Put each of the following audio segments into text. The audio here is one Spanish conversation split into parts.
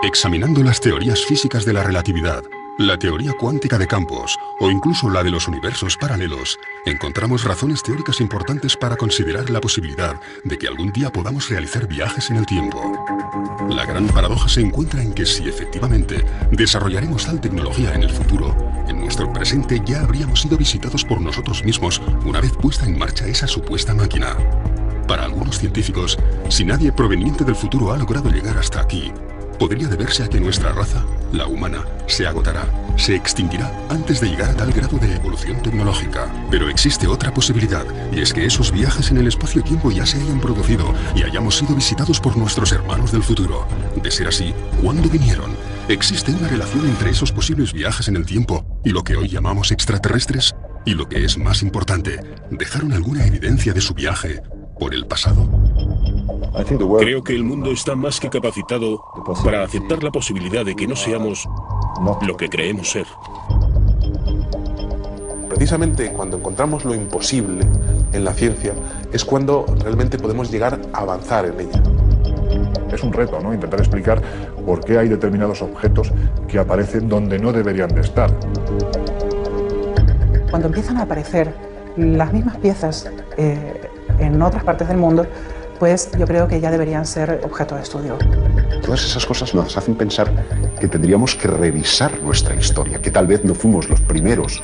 Examinando las teorías físicas de la relatividad, la teoría cuántica de campos o incluso la de los universos paralelos, encontramos razones teóricas importantes para considerar la posibilidad de que algún día podamos realizar viajes en el tiempo. La gran paradoja se encuentra en que si efectivamente desarrollaremos tal tecnología en el futuro, en nuestro presente ya habríamos sido visitados por nosotros mismos una vez puesta en marcha esa supuesta máquina. Para algunos científicos, si nadie proveniente del futuro ha logrado llegar hasta aquí, podría deberse a que nuestra raza, la humana, se agotará, se extinguirá antes de llegar a tal grado de evolución tecnológica. Pero existe otra posibilidad, y es que esos viajes en el espacio-tiempo ya se hayan producido y hayamos sido visitados por nuestros hermanos del futuro. De ser así, ¿cuándo vinieron? ¿Existe una relación entre esos posibles viajes en el tiempo y lo que hoy llamamos extraterrestres? Y lo que es más importante, ¿dejaron alguna evidencia de su viaje por el pasado? Creo que el mundo está más que capacitado para aceptar la posibilidad de que no seamos lo que creemos ser. Precisamente cuando encontramos lo imposible en la ciencia es cuando realmente podemos llegar a avanzar en ella. Es un reto, ¿no? Intentar explicar por qué hay determinados objetos que aparecen donde no deberían de estar. Cuando empiezan a aparecer las mismas piezas en otras partes del mundo, pues yo creo que ya deberían ser objeto de estudio. Todas esas cosas nos hacen pensar que tendríamos que revisar nuestra historia, que tal vez no fuimos los primeros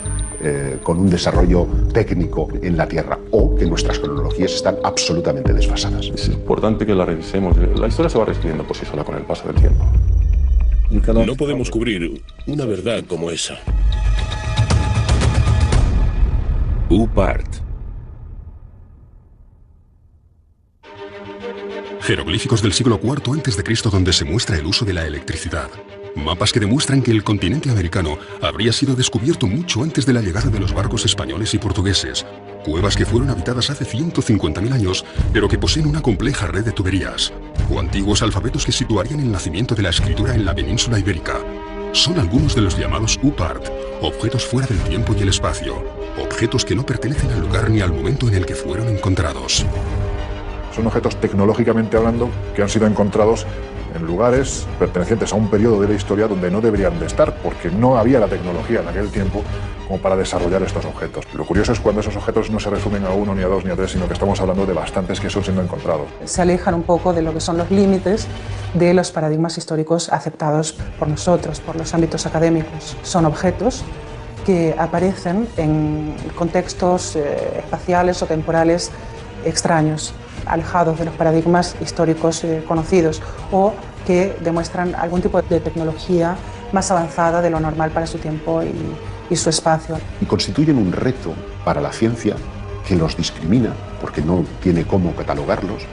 con un desarrollo técnico en la Tierra, o que nuestras cronologías están absolutamente desfasadas. Es importante que la revisemos. La historia se va reescribiendo por sí sola con el paso del tiempo. No podemos cubrir una verdad como esa. UPART. Jeroglíficos del siglo IV a.C. donde se muestra el uso de la electricidad. Mapas que demuestran que el continente americano habría sido descubierto mucho antes de la llegada de los barcos españoles y portugueses. Cuevas que fueron habitadas hace 150.000 años, pero que poseen una compleja red de tuberías. O antiguos alfabetos que situarían el nacimiento de la escritura en la península ibérica. Son algunos de los llamados UPART, objetos fuera del tiempo y el espacio. Objetos que no pertenecen al lugar ni al momento en el que fueron encontrados. Son objetos tecnológicamente hablando que han sido encontrados en lugares pertenecientes a un periodo de la historia donde no deberían de estar, porque no había la tecnología en aquel tiempo como para desarrollar estos objetos. Lo curioso es cuando esos objetos no se resumen a uno, ni a dos, ni a tres, sino que estamos hablando de bastantes que son siendo encontrados. Se alejan un poco de lo que son los límites de los paradigmas históricos aceptados por nosotros, por los ámbitos académicos. Son objetos que aparecen en contextos espaciales o temporales extraños, alejados de los paradigmas históricos conocidos, o que demuestran algún tipo de tecnología más avanzada de lo normal para su tiempo y su espacio. Y constituyen un reto para la ciencia que los discrimina, porque no tiene cómo catalogarlos,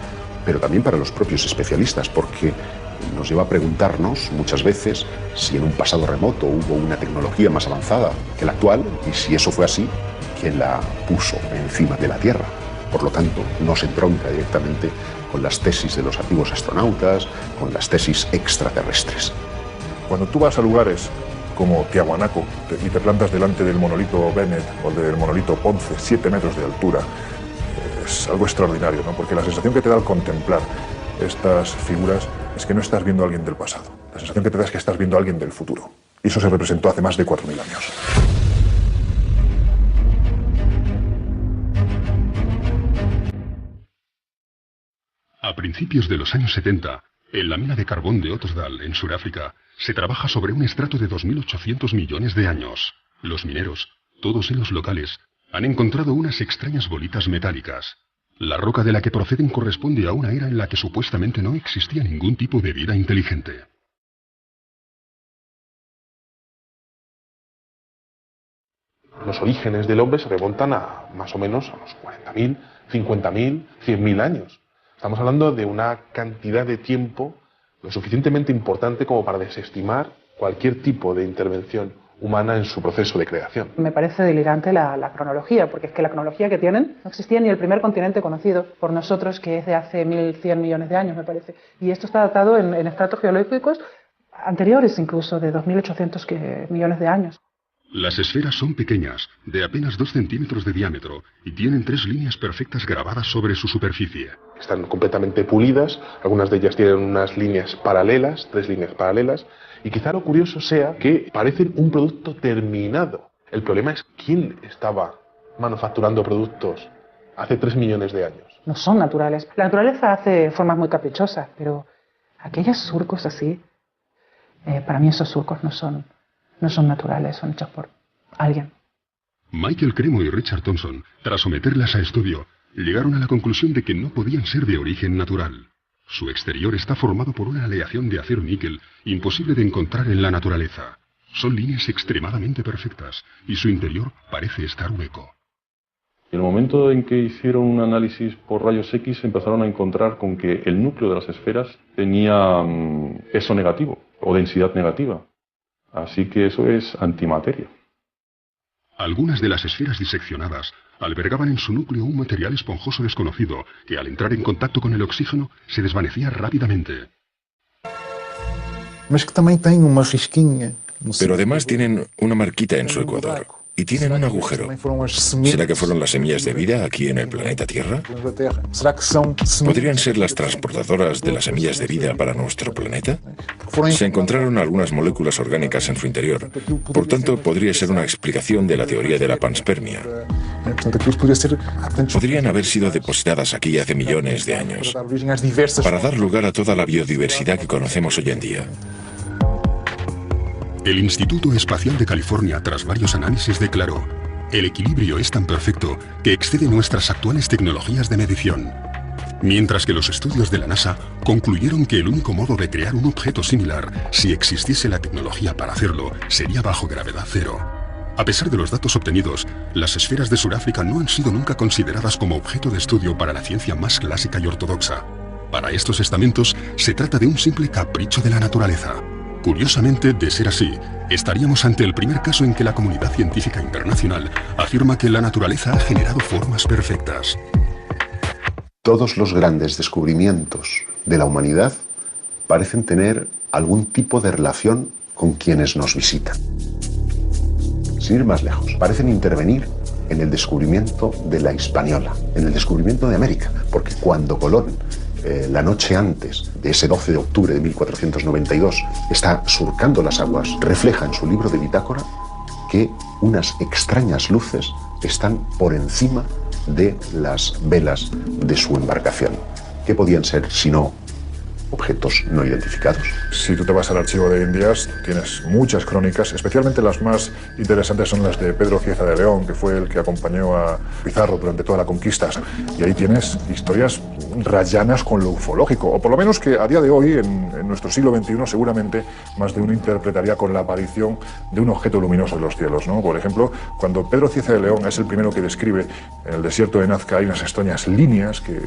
pero también para los propios especialistas, porque nos lleva a preguntarnos muchas veces si en un pasado remoto hubo una tecnología más avanzada que la actual, y si eso fue así, ¿quién la puso encima de la Tierra? Por lo tanto, no se entronca directamente con las tesis de los antiguos astronautas, con las tesis extraterrestres. Cuando tú vas a lugares como Tiahuanaco y te plantas delante del monolito Bennett o del monolito Ponce, 7 metros de altura, es algo extraordinario, ¿no? Porque la sensación que te da al contemplar estas figuras es que no estás viendo a alguien del pasado. La sensación que te da es que estás viendo a alguien del futuro. Y eso se representó hace más de 4.000 años. A principios de los años 70, en la mina de carbón de Ottosdal, en Sudáfrica, se trabaja sobre un estrato de 2.800 millones de años. Los mineros, todos ellos locales, han encontrado unas extrañas bolitas metálicas. La roca de la que proceden corresponde a una era en la que supuestamente no existía ningún tipo de vida inteligente. Los orígenes del hombre se remontan a más o menos a los 40.000, 50.000, 100.000 años. Estamos hablando de una cantidad de tiempo lo suficientemente importante como para desestimar cualquier tipo de intervención humana en su proceso de creación. Me parece delirante la cronología, porque es que la cronología que tienen no existía ni el primer continente conocido por nosotros, que es de hace 1.100 millones de años, me parece. Y esto está datado en estratos geológicos anteriores incluso, de 2.800 millones de años. Las esferas son pequeñas, de apenas 2 centímetros de diámetro, y tienen 3 líneas perfectas grabadas sobre su superficie. Están completamente pulidas, algunas de ellas tienen unas líneas paralelas, 3 líneas paralelas, y quizá lo curioso sea que parecen un producto terminado. El problema es quién estaba manufacturando productos hace 3 millones de años. No son naturales. La naturaleza hace formas muy caprichosas, pero aquellos surcos así, para mí esos surcos no son naturales, son hechos por alguien. Michael Cremo y Richard Thompson, tras someterlas a estudio, llegaron a la conclusión de que no podían ser de origen natural. Su exterior está formado por una aleación de acero-níquel imposible de encontrar en la naturaleza. Son líneas extremadamente perfectas y su interior parece estar hueco. En el momento en que hicieron un análisis por rayos X empezaron a encontrar con que el núcleo de las esferas tenía peso negativo o densidad negativa. Así que eso es antimateria. Algunas de las esferas diseccionadas albergaban en su núcleo un material esponjoso desconocido que al entrar en contacto con el oxígeno se desvanecía rápidamente. Pero además tienen una marquita en su ecuador y tienen un agujero. ¿Será que fueron las semillas de vida aquí en el planeta Tierra? ¿Podrían ser las transportadoras de las semillas de vida para nuestro planeta? Se encontraron algunas moléculas orgánicas en su interior. Por tanto, podría ser una explicación de la teoría de la panspermia. Podrían haber sido depositadas aquí hace millones de años para dar lugar a toda la biodiversidad que conocemos hoy en día. El Instituto Espacial de California, tras varios análisis, declaró: el equilibrio es tan perfecto que excede nuestras actuales tecnologías de medición. Mientras que los estudios de la NASA concluyeron que el único modo de crear un objeto similar, si existiese la tecnología para hacerlo, sería bajo gravedad cero. A pesar de los datos obtenidos, las esferas de Sudáfrica no han sido nunca consideradas como objeto de estudio para la ciencia más clásica y ortodoxa. Para estos estamentos, se trata de un simple capricho de la naturaleza. Curiosamente, de ser así, estaríamos ante el primer caso en que la comunidad científica internacional afirma que la naturaleza ha generado formas perfectas. Todos los grandes descubrimientos de la humanidad parecen tener algún tipo de relación con quienes nos visitan. Sin ir más lejos, parecen intervenir en el descubrimiento de la Hispaniola, en el descubrimiento de América, porque cuando Colón, la noche antes de ese 12 de octubre de 1492, está surcando las aguas, refleja en su libro de bitácora que unas extrañas luces están por encima de las velas de su embarcación. ¿Qué podían ser sino objetos no identificados? Si tú te vas al archivo de Indias, tienes muchas crónicas, especialmente las más interesantes son las de Pedro Cieza de León, que fue el que acompañó a Pizarro durante toda la conquista. Y ahí tienes historias rayanas con lo ufológico, o por lo menos que a día de hoy, en nuestro siglo XXI, seguramente más de uno interpretaría con la aparición de un objeto luminoso en los cielos, ¿no? Por ejemplo, cuando Pedro Cieza de León es el primero que describe en el desierto de Nazca, hay unas extrañas líneas que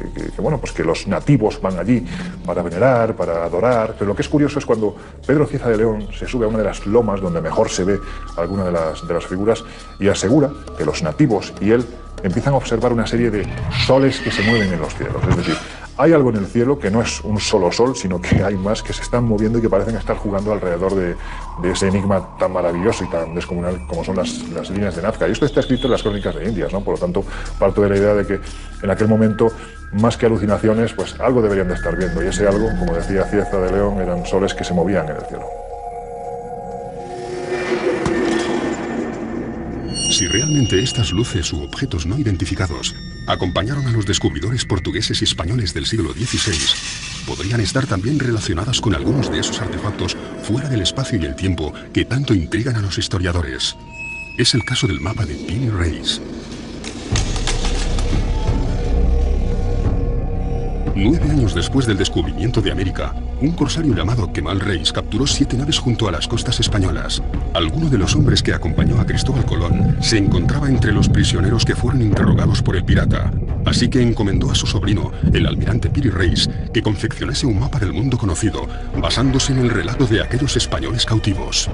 los nativos van allí para venerar, para adorar, pero lo que es curioso es cuando Pedro Cieza de León se sube a una de las lomas donde mejor se ve alguna de las figuras y asegura que los nativos y él empiezan a observar una serie de soles que se mueven en los cielos. Es decir, hay algo en el cielo que no es un solo sol, sino que hay más que se están moviendo y que parecen estar jugando alrededor de ese enigma tan maravilloso y tan descomunal como son las líneas de Nazca. Y esto está escrito en las crónicas de Indias, ¿no? Por lo tanto, parto de la idea de que en aquel momento, más que alucinaciones, pues algo deberían de estar viendo. Y ese algo, como decía Cieza de León, eran soles que se movían en el cielo. Si realmente estas luces u objetos no identificados acompañaron a los descubridores portugueses y españoles del siglo XVI, podrían estar también relacionadas con algunos de esos artefactos fuera del espacio y el tiempo que tanto intrigan a los historiadores. Es el caso del mapa de Piri Reis. 9 años después del descubrimiento de América, un corsario llamado Kemal Reis capturó 7 naves junto a las costas españolas. Alguno de los hombres que acompañó a Cristóbal Colón se encontraba entre los prisioneros que fueron interrogados por el pirata. Así que encomendó a su sobrino, el almirante Piri Reis, que confeccionase un mapa del mundo conocido, basándose en el relato de aquellos españoles cautivos.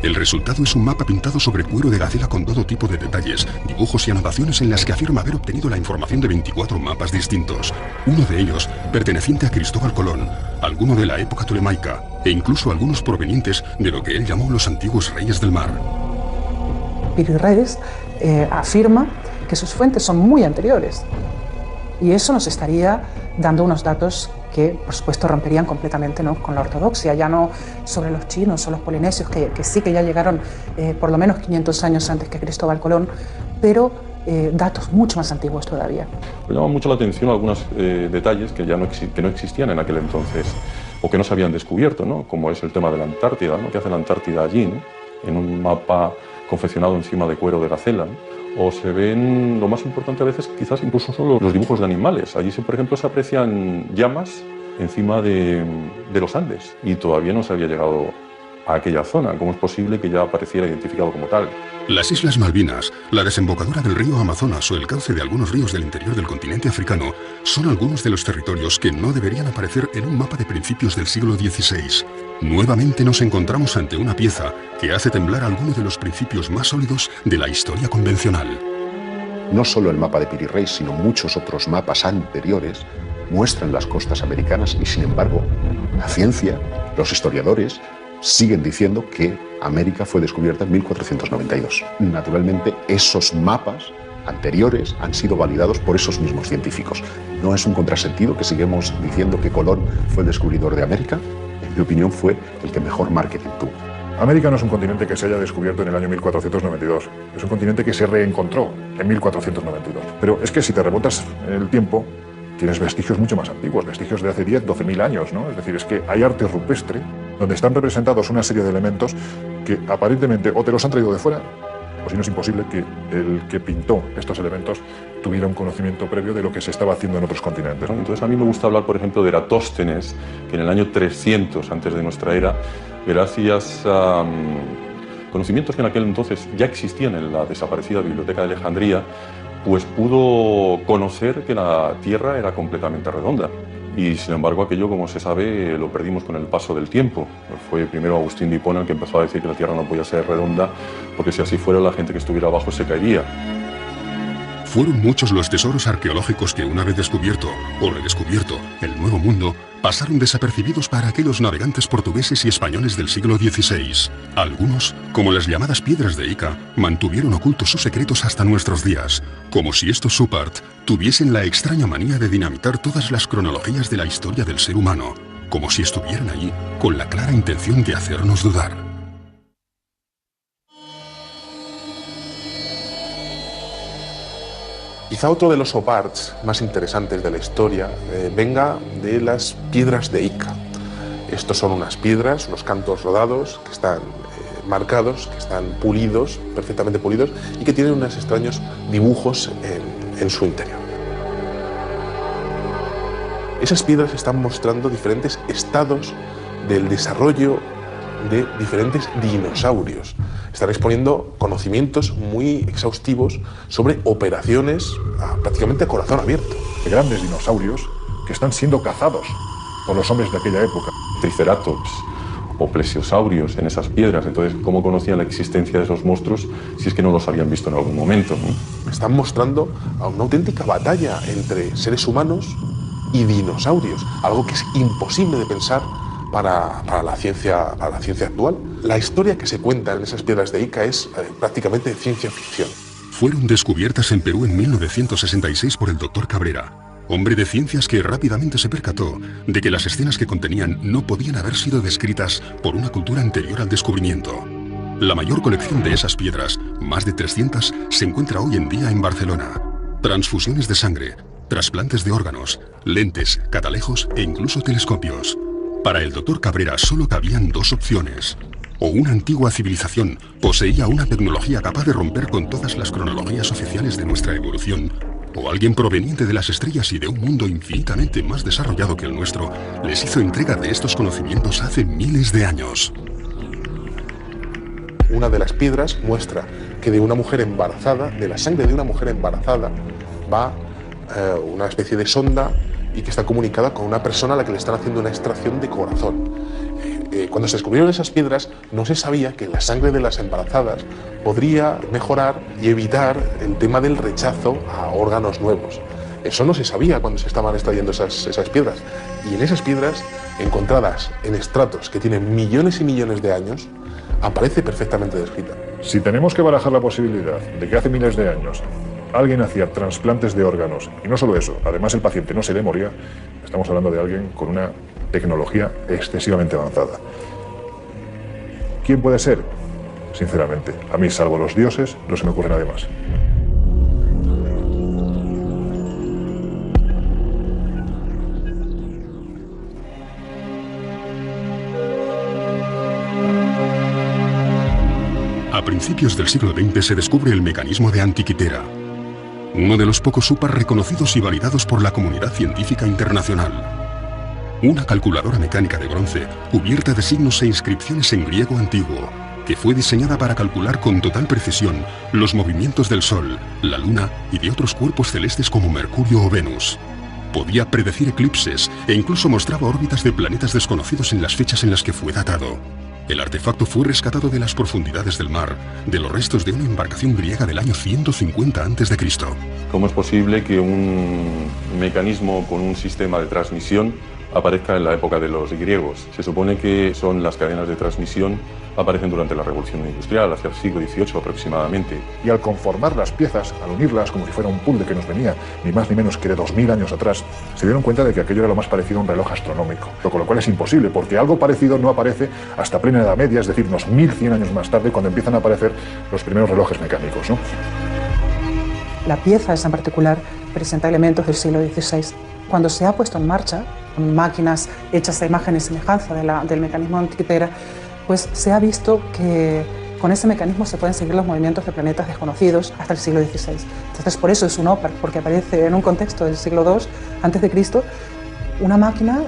El resultado es un mapa pintado sobre cuero de gacela con todo tipo de detalles, dibujos y anotaciones en las que afirma haber obtenido la información de 24 mapas distintos. Uno de ellos perteneciente a Cristóbal Colón, alguno de la época tolemaica, e incluso algunos provenientes de lo que él llamó los antiguos reyes del mar. Piri Reis afirma que sus fuentes son muy anteriores. Y eso nos estaría dando unos datos que, por supuesto, romperían completamente, ¿no?, con la ortodoxia, ya no sobre los chinos o los polinesios, que sí que ya llegaron por lo menos 500 años antes que Cristóbal Colón, pero datos mucho más antiguos todavía. Me llama mucho la atención algunos detalles que no existían en aquel entonces, o que no se habían descubierto, ¿no?, como es el tema de la Antártida, ¿no?, que hace la Antártida allí, ¿no?, en un mapa confeccionado encima de cuero de gacela, ¿no? O se ven, lo más importante a veces quizás incluso son los dibujos de animales. Allí, por ejemplo, se aprecian llamas encima de los Andes y todavía no se había llegado a aquella zona. ¿Cómo es posible que ya apareciera identificado como tal? Las Islas Malvinas, la desembocadura del río Amazonas o el cauce de algunos ríos del interior del continente africano son algunos de los territorios que no deberían aparecer en un mapa de principios del siglo XVI. Nuevamente nos encontramos ante una pieza que hace temblar algunos de los principios más sólidos de la historia convencional. No solo el mapa de Piri Reis, sino muchos otros mapas anteriores muestran las costas americanas y, sin embargo, la ciencia, los historiadores, siguen diciendo que América fue descubierta en 1492. Naturalmente, esos mapas anteriores han sido validados por esos mismos científicos. No es un contrasentido que sigamos diciendo que Colón fue el descubridor de América. En mi opinión, fue el que mejor marketing tuvo. América no es un continente que se haya descubierto en el año 1492. Es un continente que se reencontró en 1492. Pero es que si te remontas en el tiempo, tienes vestigios mucho más antiguos, vestigios de hace 10, 12.000 años, ¿no? Es decir, es que hay arte rupestre donde están representados una serie de elementos que aparentemente o te los han traído de fuera, o si no es imposible que el que pintó estos elementos tuviera un conocimiento previo de lo que se estaba haciendo en otros continentes, ¿no? Entonces a mí me gusta hablar, por ejemplo, de Eratóstenes, que en el año 300 antes de nuestra era, gracias a conocimientos que en aquel entonces ya existían en la desaparecida Biblioteca de Alejandría, pues pudo conocer que la Tierra era completamente redonda. Y sin embargo aquello, como se sabe, lo perdimos con el paso del tiempo. Fue primero Agustín de Hipona el que empezó a decir que la Tierra no podía ser redonda, porque si así fuera la gente que estuviera abajo se caería. Fueron muchos los tesoros arqueológicos que, una vez descubierto o redescubierto el Nuevo Mundo, pasaron desapercibidos para aquellos navegantes portugueses y españoles del siglo XVI. Algunos, como las llamadas piedras de Ica, mantuvieron ocultos sus secretos hasta nuestros días, como si estos Supart tuviesen la extraña manía de dinamitar todas las cronologías de la historia del ser humano, como si estuvieran allí con la clara intención de hacernos dudar. Quizá otro de los oparts más interesantes de la historia venga de las piedras de Ica. Estos son unas piedras, unos cantos rodados que están marcados, que están pulidos, perfectamente pulidos, y que tienen unos extraños dibujos en su interior. Esas piedras están mostrando diferentes estados del desarrollo de diferentes dinosaurios. Están exponiendo conocimientos muy exhaustivos sobre operaciones prácticamente a corazón abierto. De grandes dinosaurios que están siendo cazados por los hombres de aquella época. Triceratops o plesiosaurios en esas piedras. Entonces, ¿cómo conocían la existencia de esos monstruos si es que no los habían visto en algún momento, ¿no? Están mostrando una auténtica batalla entre seres humanos y dinosaurios, algo que es imposible de pensar para la ciencia actual. La historia que se cuenta en esas piedras de Ica es prácticamente ciencia ficción. Fueron descubiertas en Perú en 1966 por el Dr. Cabrera, hombre de ciencias que rápidamente se percató de que las escenas que contenían no podían haber sido descritas por una cultura anterior al descubrimiento. La mayor colección de esas piedras, más de 300, se encuentra hoy en día en Barcelona. Transfusiones de sangre, trasplantes de órganos, lentes, catalejos e incluso telescopios. Para el Dr. Cabrera solo cabían dos opciones. O una antigua civilización poseía una tecnología capaz de romper con todas las cronologías oficiales de nuestra evolución, o alguien proveniente de las estrellas y de un mundo infinitamente más desarrollado que el nuestro les hizo entrega de estos conocimientos hace miles de años. Una de las piedras muestra que de una mujer embarazada, de la sangre de una mujer embarazada, va una especie de sonda y que está comunicada con una persona a la que le están haciendo una extracción de corazón. Cuando se descubrieron esas piedras no se sabía que la sangre de las embarazadas podría mejorar y evitar el tema del rechazo a órganos nuevos. Eso no se sabía cuando se estaban extrayendo esas piedras. Y en esas piedras, encontradas en estratos que tienen millones y millones de años, aparece perfectamente descrita. Si tenemos que barajar la posibilidad de que hace miles de años alguien hacía trasplantes de órganos, y no solo eso, además el paciente no se le moría, estamos hablando de alguien con una tecnología excesivamente avanzada. ¿Quién puede ser? Sinceramente, a mí, salvo los dioses, no se me ocurre nadie más. A principios del siglo XX se descubre el mecanismo de Antikythera, uno de los pocos UPAs reconocidos y validados por la comunidad científica internacional. Una calculadora mecánica de bronce cubierta de signos e inscripciones en griego antiguo, que fue diseñada para calcular con total precisión los movimientos del Sol, la Luna y de otros cuerpos celestes como Mercurio o Venus. Podía predecir eclipses e incluso mostraba órbitas de planetas desconocidos en las fechas en las que fue datado. El artefacto fue rescatado de las profundidades del mar, de los restos de una embarcación griega del año 150 a.C. ¿Cómo es posible que un mecanismo con un sistema de transmisión aparezca en la época de los griegos? Se supone que son las cadenas de transmisión, aparecen durante la Revolución Industrial, hacia el siglo XVIII aproximadamente. Y al conformar las piezas, al unirlas como si fuera un puzzle que nos venía ni más ni menos que de 2000 años atrás, se dieron cuenta de que aquello era lo más parecido a un reloj astronómico, con lo cual es imposible, porque algo parecido no aparece hasta plena Edad Media, es decir, unos 1100 años más tarde, cuando empiezan a aparecer los primeros relojes mecánicos, ¿no? La pieza esa en particular presenta elementos del siglo XVI. Cuando se ha puesto en marcha, máquinas hechas a imagen y semejanza del mecanismo de Antikythera, pues se ha visto que con ese mecanismo se pueden seguir los movimientos de planetas desconocidos hasta el siglo XVI. Entonces, por eso es un OPAR, porque aparece en un contexto del siglo II a.C., una máquina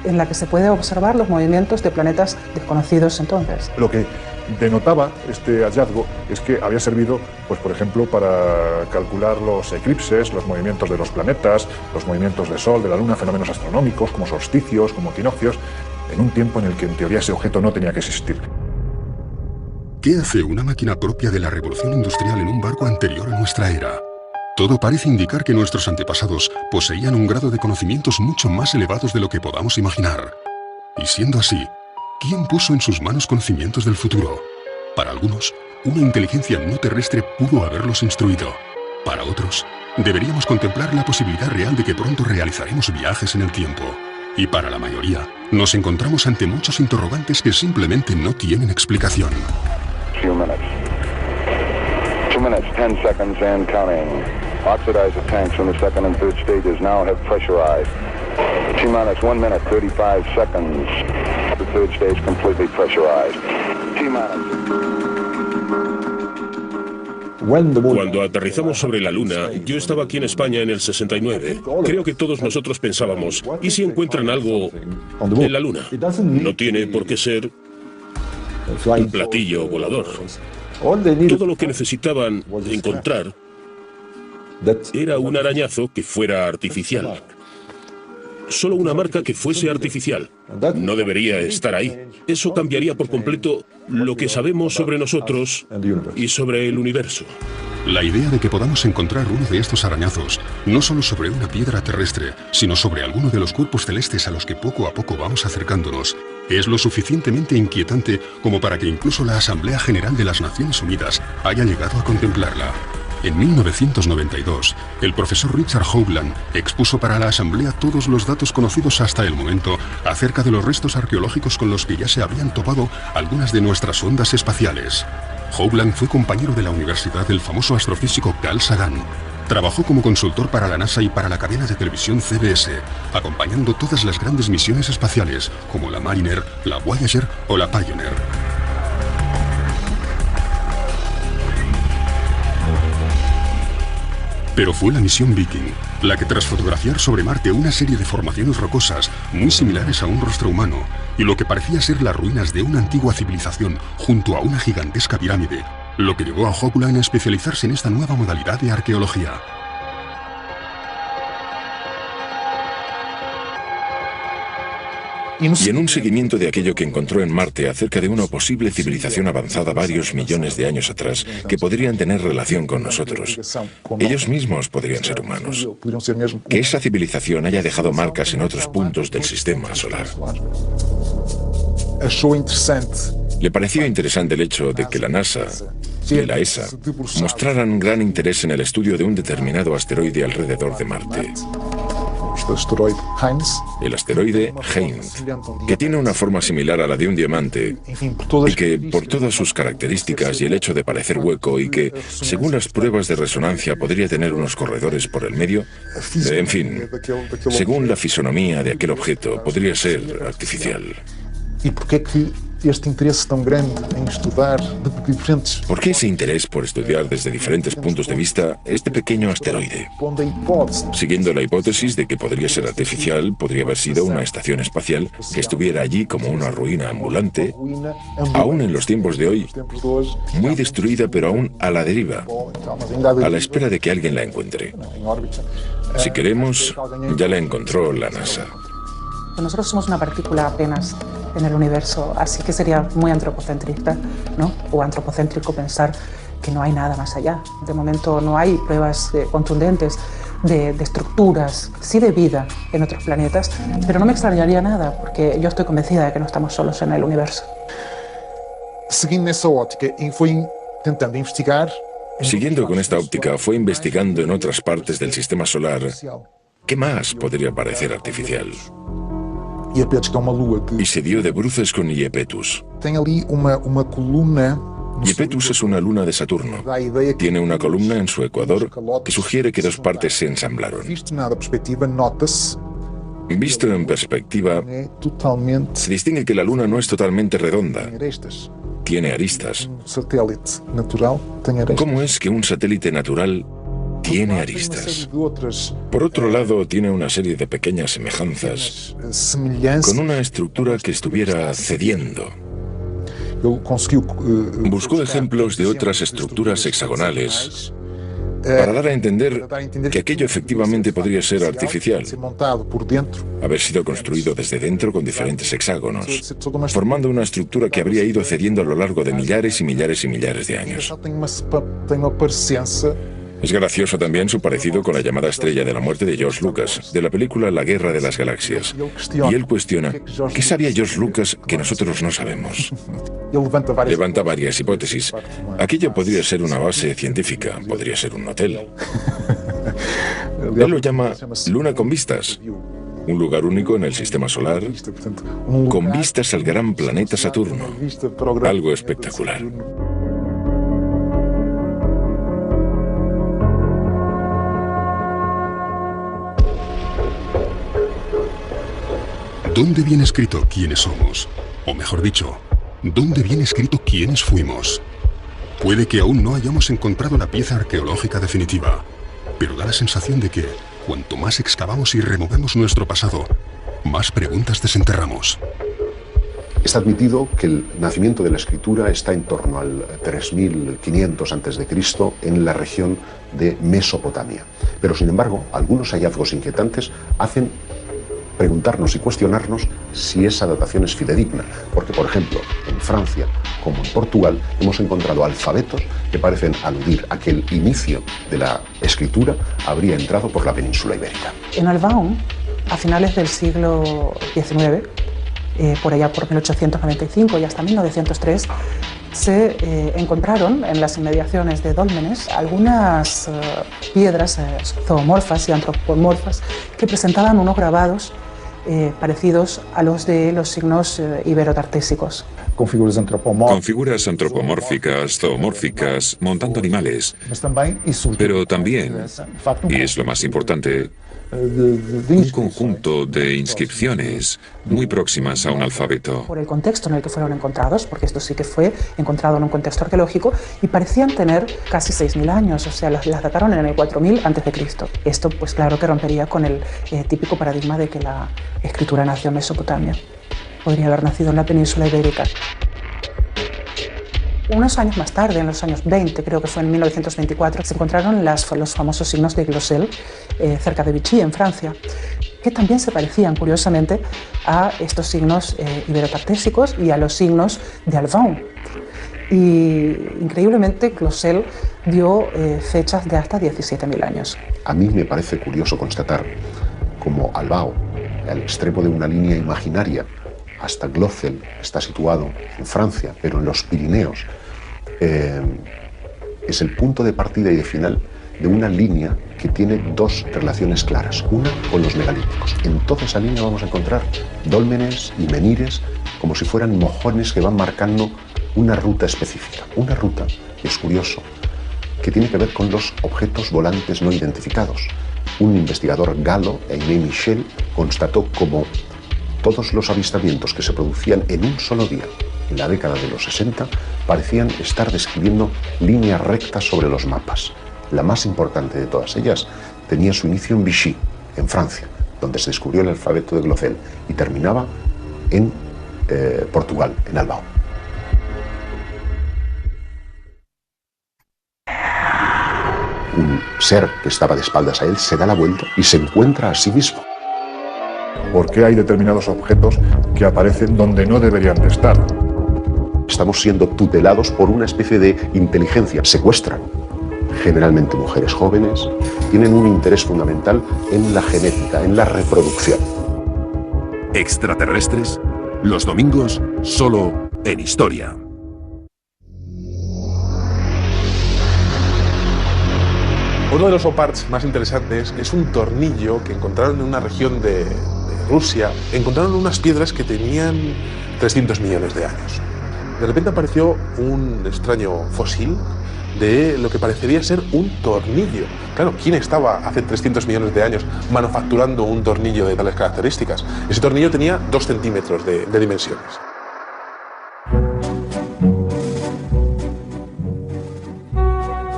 en la que se puede observar los movimientos de planetas desconocidos entonces. Lo que denotaba este hallazgo es que había servido, pues por ejemplo, para calcular los eclipses, los movimientos de los planetas, los movimientos del Sol, de la Luna, fenómenos astronómicos como solsticios, como equinoccios, en un tiempo en el que en teoría ese objeto no tenía que existir. ¿Qué hace una máquina propia de la revolución industrial en un barco anterior a nuestra era? Todo parece indicar que nuestros antepasados poseían un grado de conocimientos mucho más elevados de lo que podamos imaginar. Y siendo así, ¿quién puso en sus manos conocimientos del futuro? Para algunos, una inteligencia no terrestre pudo haberlos instruido. Para otros, deberíamos contemplar la posibilidad real de que pronto realizaremos viajes en el tiempo. Y para la mayoría, nos encontramos ante muchos interrogantes que simplemente no tienen explicación. 2 minutes. 2 minutes, 10 seconds and counting. Oxidize the tanks in the second and third stages. Now have pressurized. T minus 1 minute, 35 seconds. The third stage completely pressurized. T minus. Cuando aterrizamos sobre la Luna, yo estaba aquí en España en el 69. Creo que todos nosotros pensábamos, ¿y si encuentran algo en la Luna? No tiene por qué ser un platillo volador. Todo lo que necesitaban encontrar era un arañazo que fuera artificial. Solo una marca que fuese artificial. No debería estar ahí. Eso cambiaría por completo lo que sabemos sobre nosotros y sobre el universo. La idea de que podamos encontrar uno de estos arañazos, no solo sobre una piedra terrestre, sino sobre alguno de los cuerpos celestes a los que poco a poco vamos acercándonos, es lo suficientemente inquietante como para que incluso la Asamblea General de las Naciones Unidas haya llegado a contemplarla. En 1992, el profesor Richard Hoagland expuso para la Asamblea todos los datos conocidos hasta el momento acerca de los restos arqueológicos con los que ya se habían topado algunas de nuestras sondas espaciales. Hoagland fue compañero de la universidad del famoso astrofísico Carl Sagan. Trabajó como consultor para la NASA y para la cadena de televisión CBS, acompañando todas las grandes misiones espaciales, como la Mariner, la Voyager o la Pioneer. Pero fue la misión Viking la que, tras fotografiar sobre Marte una serie de formaciones rocosas muy similares a un rostro humano y lo que parecía ser las ruinas de una antigua civilización junto a una gigantesca pirámide, lo que llevó a Hoagland a especializarse en esta nueva modalidad de arqueología. Y en un seguimiento de aquello que encontró en Marte acerca de una posible civilización avanzada varios millones de años atrás que podrían tener relación con nosotros. Ellos mismos podrían ser humanos. Que esa civilización haya dejado marcas en otros puntos del sistema solar. Le pareció interesante el hecho de que la NASA y la ESA mostraran gran interés en el estudio de un determinado asteroide alrededor de Marte. El asteroide Heinz, que tiene una forma similar a la de un diamante y que, por todas sus características y el hecho de parecer hueco y que, según las pruebas de resonancia, podría tener unos corredores por el medio, en fin, según la fisonomía de aquel objeto, podría ser artificial. ¿Y por qué este interés tan grande en estudiar de diferentes? ¿Por qué ese interés por estudiar desde diferentes puntos de vista este pequeño asteroide? Siguiendo la hipótesis de que podría ser artificial, podría haber sido una estación espacial que estuviera allí como una ruina ambulante, aún en los tiempos de hoy, muy destruida pero aún a la deriva, a la espera de que alguien la encuentre. Si queremos, ya la encontró la NASA. Nosotros somos una partícula apenas en el universo, así que sería muy antropocentrista, ¿no? O antropocéntrico pensar que no hay nada más allá. De momento no hay pruebas contundentes de estructuras, sí de vida en otros planetas, pero no me extrañaría nada, porque yo estoy convencida de que no estamos solos en el universo. Siguiendo esa óptica, fue intentando investigar. Siguiendo con esta óptica, fue investigando en otras partes del sistema solar qué más podría parecer artificial. Y se dio de bruces con Iapetus. Iapetus es una luna de Saturno. Tiene una columna en su ecuador que sugiere que dos partes se ensamblaron. Visto en perspectiva, se distingue que la luna no es totalmente redonda. Tiene aristas. ¿Cómo es que un satélite natural tiene aristas? Por otro lado, tiene una serie de pequeñas semejanzas con una estructura que estuviera cediendo. Buscó ejemplos de otras estructuras hexagonales para dar a entender que aquello efectivamente podría ser artificial, haber sido construido desde dentro con diferentes hexágonos, formando una estructura que habría ido cediendo a lo largo de millares y millares y millares de años. Es gracioso también su parecido con la llamada Estrella de la Muerte de George Lucas, de la película La Guerra de las Galaxias. Y él cuestiona, ¿qué sabía George Lucas que nosotros no sabemos? Levanta varias hipótesis. Aquello podría ser una base científica, podría ser un hotel. Él lo llama Luna con vistas. Un lugar único en el sistema solar, con vistas al gran planeta Saturno. Algo espectacular. ¿Dónde viene escrito quiénes somos? O mejor dicho, ¿dónde viene escrito quiénes fuimos? Puede que aún no hayamos encontrado la pieza arqueológica definitiva, pero da la sensación de que, cuanto más excavamos y removemos nuestro pasado, más preguntas desenterramos. Está admitido que el nacimiento de la escritura está en torno al 3500 a.C. en la región de Mesopotamia. Pero, sin embargo, algunos hallazgos inquietantes hacen preguntarnos y cuestionarnos si esa datación es fidedigna, porque, por ejemplo, en Francia como en Portugal hemos encontrado alfabetos que parecen aludir a que el inicio de la escritura habría entrado por la península ibérica. En Albaón, a finales del siglo XIX, por allá por 1895 y hasta 1903, se encontraron en las inmediaciones de Dólmenes algunas piedras zoomorfas y antropomorfas que presentaban unos grabados parecidos a los de los signos iberotartésicos. Con figuras antropomórficas, zoomórficas, montando animales. Pero también, y es lo más importante, un conjunto de inscripciones muy próximas a un alfabeto. Por el contexto en el que fueron encontrados, porque esto sí que fue encontrado en un contexto arqueológico, y parecían tener casi 6.000 años, o sea, las dataron en el 4000 a.C. Esto, pues claro que rompería con el típico paradigma de que la escritura nació en Mesopotamia. Podría haber nacido en la península ibérica. Unos años más tarde, en los años 20, creo que fue en 1924, se encontraron los famosos signos de Glosel cerca de Vichy, en Francia, que también se parecían, curiosamente, a estos signos iberotartésicos y a los signos de Albaón. Y, increíblemente, Glosel dio fechas de hasta 17.000 años. A mí me parece curioso constatar cómo Albao, al extremo de una línea imaginaria, hasta Glocel, está situado en Francia, pero en los Pirineos, es el punto de partida y de final de una línea que tiene dos relaciones claras. Una con los megalíticos. En toda esa línea vamos a encontrar dólmenes y menires como si fueran mojones que van marcando una ruta específica. Una ruta, que es curioso, que tiene que ver con los objetos volantes no identificados. Un investigador galo, Aimé Michel, constató como todos los avistamientos que se producían en un solo día en la década de los 60 parecían estar describiendo líneas rectas sobre los mapas. La más importante de todas ellas tenía su inicio en Vichy, en Francia, donde se descubrió el alfabeto de Glocel, y terminaba en Portugal, en Albao. Un ser que estaba de espaldas a él se da la vuelta y se encuentra a sí mismo. ¿Por qué hay determinados objetos que aparecen donde no deberían de estar? Estamos siendo tutelados por una especie de inteligencia. Secuestran generalmente mujeres jóvenes, tienen un interés fundamental en la genética, en la reproducción. Extraterrestres, los domingos, solo en Historia. Uno de los OPARTs más interesantes es un tornillo que encontraron en una región de Rusia. Encontraron unas piedras que tenían 300 millones de años. De repente apareció un extraño fósil de lo que parecería ser un tornillo. Claro, ¿quién estaba hace 300 millones de años manufacturando un tornillo de tales características? Ese tornillo tenía 2 centímetros de dimensiones.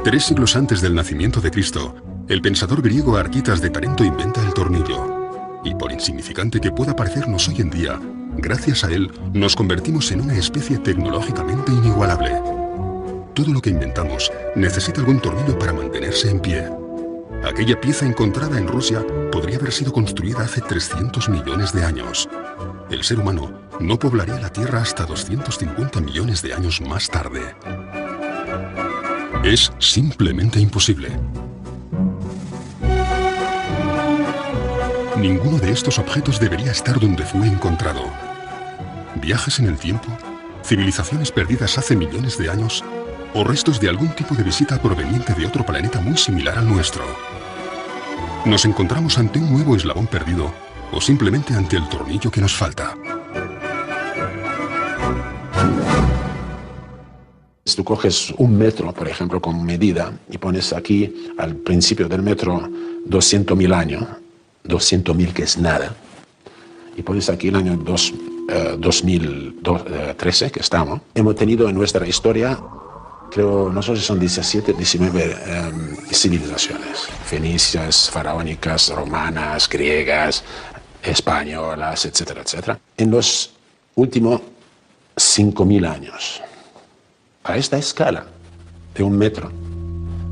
Tres siglos antes del nacimiento de Cristo, el pensador griego Arquitas de Tarento inventa el tornillo. Y por insignificante que pueda parecernos hoy en día, gracias a él nos convertimos en una especie tecnológicamente inigualable. Todo lo que inventamos necesita algún tornillo para mantenerse en pie. Aquella pieza encontrada en Rusia podría haber sido construida hace 300 millones de años. El ser humano no poblaría la Tierra hasta 250 millones de años más tarde. Es simplemente imposible. Ninguno de estos objetos debería estar donde fue encontrado. Viajes en el tiempo, civilizaciones perdidas hace millones de años, o restos de algún tipo de visita proveniente de otro planeta muy similar al nuestro. Nos encontramos ante un nuevo eslabón perdido, o simplemente ante el tornillo que nos falta. Si tú coges un metro, por ejemplo, como medida, y pones aquí al principio del metro 200.000 años, 200.000 que es nada, y pones aquí el año 2013 que estamos, hemos tenido en nuestra historia, creo, no sé si son 17, 19 civilizaciones, fenicias, faraónicas, romanas, griegas, españolas, etcétera, etcétera, en los últimos 5.000 años. A esta escala de un metro,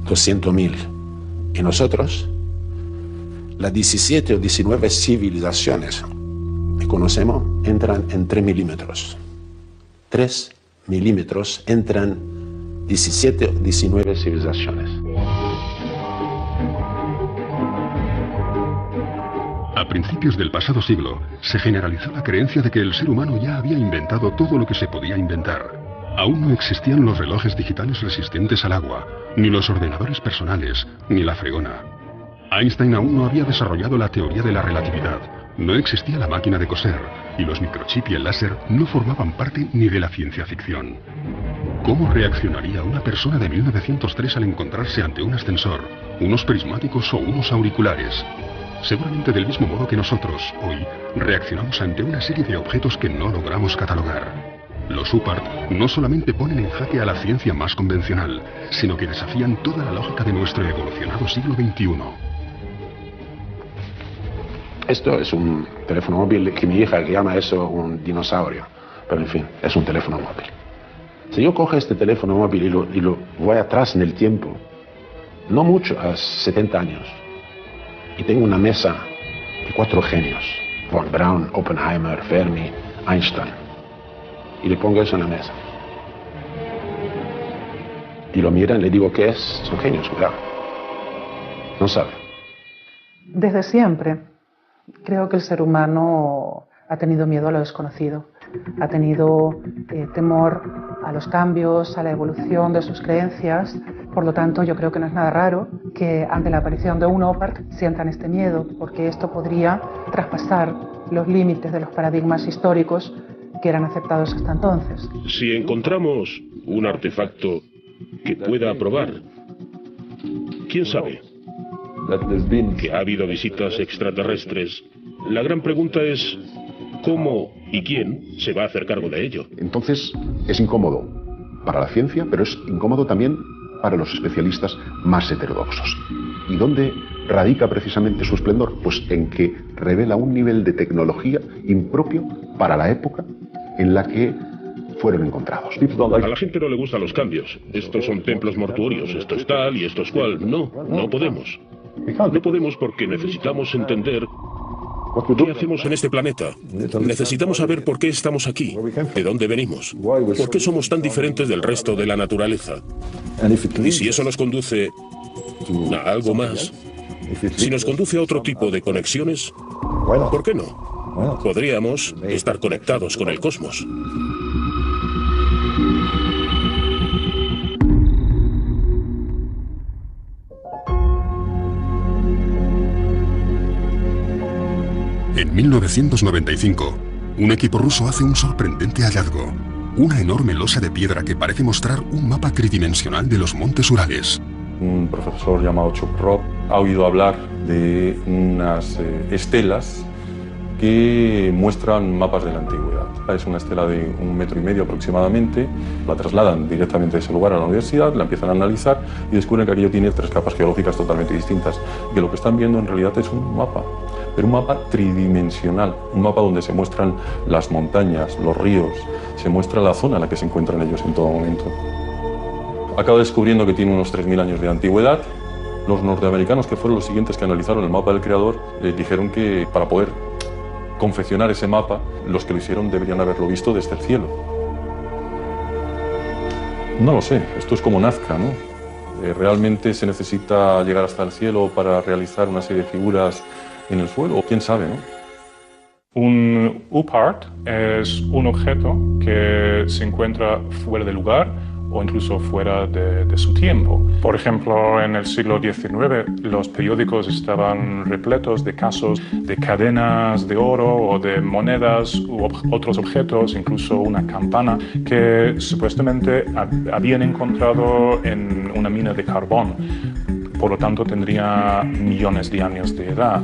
200.000, y nosotros, las 17 o 19 civilizaciones que conocemos entran en 3 milímetros. 3 milímetros entran 17 o 19 civilizaciones. A principios del pasado siglo, se generalizó la creencia de que el ser humano ya había inventado todo lo que se podía inventar. Aún no existían los relojes digitales resistentes al agua, ni los ordenadores personales, ni la fregona. Einstein aún no había desarrollado la teoría de la relatividad, no existía la máquina de coser, y los microchips y el láser no formaban parte ni de la ciencia ficción. ¿Cómo reaccionaría una persona de 1903 al encontrarse ante un ascensor, unos prismáticos o unos auriculares? Seguramente del mismo modo que nosotros, hoy, reaccionamos ante una serie de objetos que no logramos catalogar. Los UPART no solamente ponen en jaque a la ciencia más convencional, sino que desafían toda la lógica de nuestro evolucionado siglo XXI. Esto es un teléfono móvil que mi hija llama eso un dinosaurio, pero en fin, es un teléfono móvil. Si yo cojo este teléfono móvil y lo voy atrás en el tiempo, no mucho, a 70 años, y tengo una mesa de 4 genios, von Braun, Oppenheimer, Fermi, Einstein, y le pongo eso en la mesa. Y lo miran, le digo, ¿qué es? Son genios, cuidado. No sabe. Desde siempre creo que el ser humano ha tenido miedo a lo desconocido. ha tenido temor a los cambios, a la evolución de sus creencias. Por lo tanto, yo creo que no es nada raro que ante la aparición de un OPART sientan este miedo, porque esto podría traspasar los límites de los paradigmas históricos que eran aceptados hasta entonces. Si encontramos un artefacto que pueda probar, ¿quién sabe? Que ha habido visitas extraterrestres. La gran pregunta es ¿cómo y quién se va a hacer cargo de ello? Entonces es incómodo para la ciencia, pero es incómodo también para los especialistas más heterodoxos. ¿Y dónde radica precisamente su esplendor? Pues en que revela un nivel de tecnología impropio para la época en la que fueron encontrados. A la gente no le gustan los cambios. Estos son templos mortuorios, esto es tal y esto es cual. No podemos. No podemos porque necesitamos entender ¿qué hacemos en este planeta? Necesitamos saber por qué estamos aquí, de dónde venimos, por qué somos tan diferentes del resto de la naturaleza. Y si eso nos conduce a algo más, si nos conduce a otro tipo de conexiones, ¿por qué no? Podríamos estar conectados con el cosmos. En 1995, un equipo ruso hace un sorprendente hallazgo. Una enorme losa de piedra que parece mostrar un mapa tridimensional de los montes Urales. Un profesor llamado Chuprov ha oído hablar de unas estelas que muestran mapas de la antigüedad. Es una estela de 1,5 metros aproximadamente, la trasladan directamente de ese lugar a la universidad, la empiezan a analizar y descubren que aquello tiene 3 capas geológicas totalmente distintas, que lo que están viendo en realidad es un mapa, pero un mapa tridimensional, un mapa donde se muestran las montañas, los ríos, se muestra la zona en la que se encuentran ellos en todo momento. Acaba descubriendo que tiene unos 3.000 años de antigüedad. Los norteamericanos, que fueron los siguientes que analizaron el mapa del creador, dijeron que para poder confeccionar ese mapa, los que lo hicieron deberían haberlo visto desde el cielo. No lo sé, esto es como Nazca, ¿no? ¿Realmente se necesita llegar hasta el cielo para realizar una serie de figuras en el suelo? ¿Quién sabe, no? Un UPART es un objeto que se encuentra fuera de lugar o incluso fuera de su tiempo. Por ejemplo, en el siglo XIX los periódicos estaban repletos de casos de cadenas de oro o de monedas u otros objetos, incluso una campana, que supuestamente habían encontrado en una mina de carbón. Por lo tanto, tendría millones de años de edad.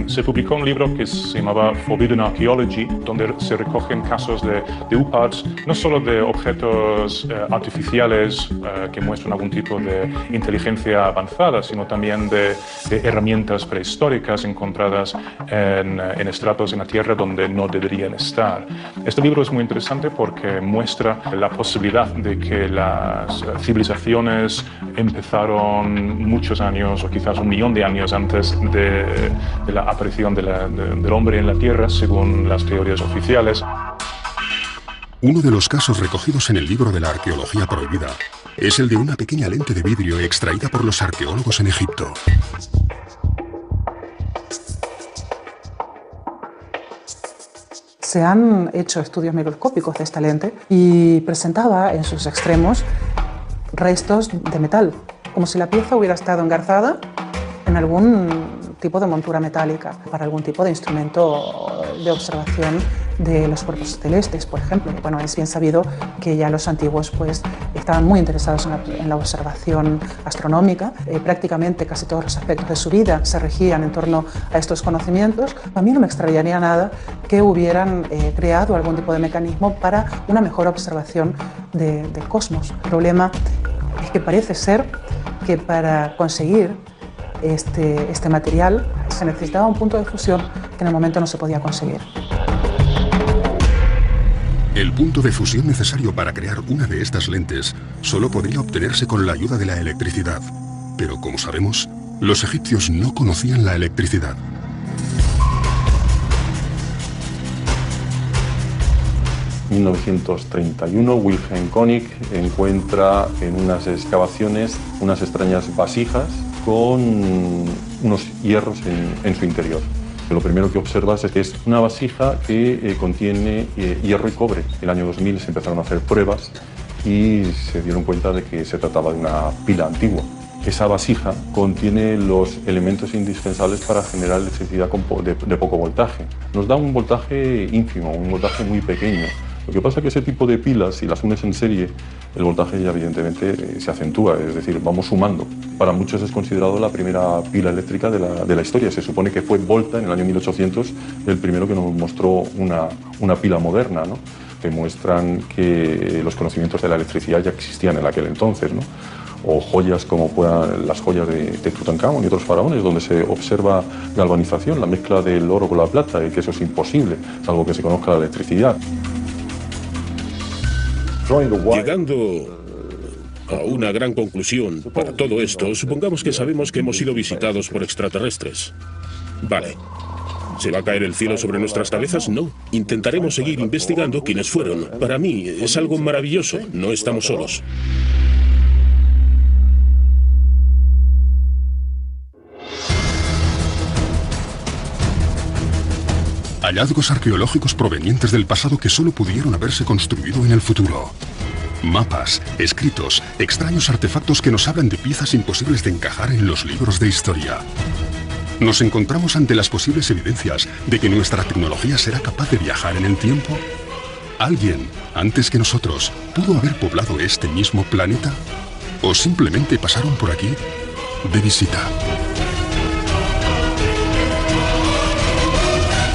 Se publicó un libro que se llamaba Forbidden Archaeology, donde se recogen casos de UPARTs, no solo de objetos artificiales que muestran algún tipo de inteligencia avanzada, sino también de herramientas prehistóricas encontradas en estratos en la Tierra donde no deberían estar. Este libro es muy interesante porque muestra la posibilidad de que las civilizaciones empezaron muchos años o quizás 1 millón de años antes de la aparición del hombre en la Tierra, según las teorías oficiales. Uno de los casos recogidos en el libro de la arqueología prohibida es el de una pequeña lente de vidrio extraída por los arqueólogos en Egipto. Se han hecho estudios microscópicos de esta lente y presentaba en sus extremos restos de metal, como si la pieza hubiera estado engarzada en algún tipo de montura metálica para algún tipo de instrumento de observación de los cuerpos celestes, por ejemplo. Bueno, es bien sabido que ya los antiguos pues, estaban muy interesados en la observación astronómica. Prácticamente casi todos los aspectos de su vida se regían en torno a estos conocimientos. A mí no me extrañaría nada que hubieran creado algún tipo de mecanismo para una mejor observación del cosmos. El problema es que parece ser que para conseguir este material se necesitaba un punto de fusión que en el momento no se podía conseguir. El punto de fusión necesario para crear una de estas lentes solo podría obtenerse con la ayuda de la electricidad. Pero como sabemos, los egipcios no conocían la electricidad. En 1931, Wilhelm König encuentra en unas excavaciones unas extrañas vasijas con unos hierros en su interior. Lo primero que observas es que es una vasija que contiene hierro y cobre. En el año 2000 se empezaron a hacer pruebas y se dieron cuenta de que se trataba de una pila antigua. Esa vasija contiene los elementos indispensables para generar electricidad de poco voltaje. Nos da un voltaje ínfimo, un voltaje muy pequeño. Lo que pasa es que ese tipo de pilas, si las unes en serie, el voltaje ya evidentemente se acentúa, es decir, vamos sumando. Para muchos es considerado la primera pila eléctrica de la historia. Se supone que fue Volta, en el año 1800, el primero que nos mostró una pila moderna, ¿no? Que muestran que los conocimientos de la electricidad ya existían en aquel entonces, ¿no? O joyas como puedan las joyas de Tutankamón y otros faraones, donde se observa galvanización, la mezcla del oro con la plata, y que eso es imposible, salvo que se conozca la electricidad. Llegando a una gran conclusión para todo esto, supongamos que sabemos que hemos sido visitados por extraterrestres. Vale. ¿Se va a caer el cielo sobre nuestras cabezas? No. Intentaremos seguir investigando quiénes fueron. Para mí es algo maravilloso. No estamos solos. Hallazgos arqueológicos provenientes del pasado que solo pudieron haberse construido en el futuro. Mapas, escritos, extraños artefactos que nos hablan de piezas imposibles de encajar en los libros de historia. ¿Nos encontramos ante las posibles evidencias de que nuestra tecnología será capaz de viajar en el tiempo? ¿Alguien, antes que nosotros, pudo haber poblado este mismo planeta? ¿O simplemente pasaron por aquí de visita?